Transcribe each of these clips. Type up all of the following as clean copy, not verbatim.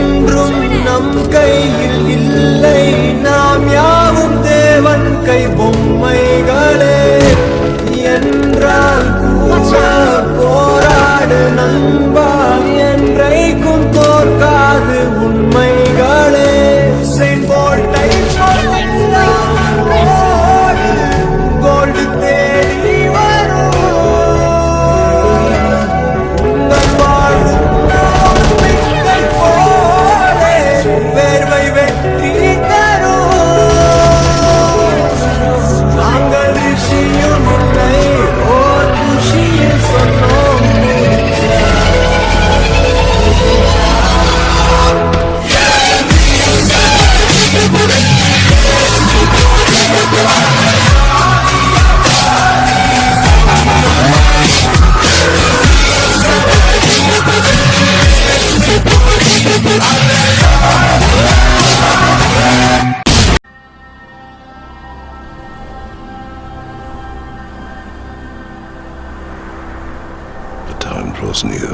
என்றும் நம் கையில் இல்லை, நாம் யாவும் தேவன் கை பொம்மைகளே. என்றால் கூட போராடு நண்பா, என்றைக்கும் தோற்காது உண்மைகளே. செங்கோட்டை கோல்டு தேடி வரும் உங்கள் வாழும் போலே வேர்வை வெற்றி தரும். நாங்கள் ரிஷியும் இல்லை, ஓர் ருஷியில் சொன்னோம். The time draws near.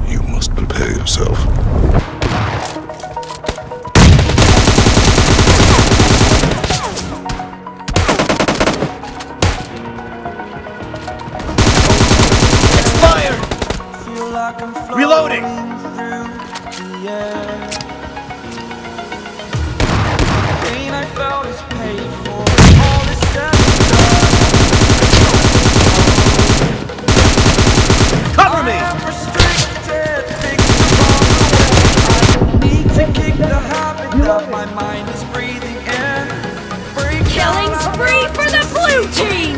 You must prepare yourself. Expired! Reloading! Pain I felt is paid for. All is said and done. Cover me! I'm restricted, fixed upon the way. I need to kick the habit that my mind is breathing in. Break Killing spree for the blue team!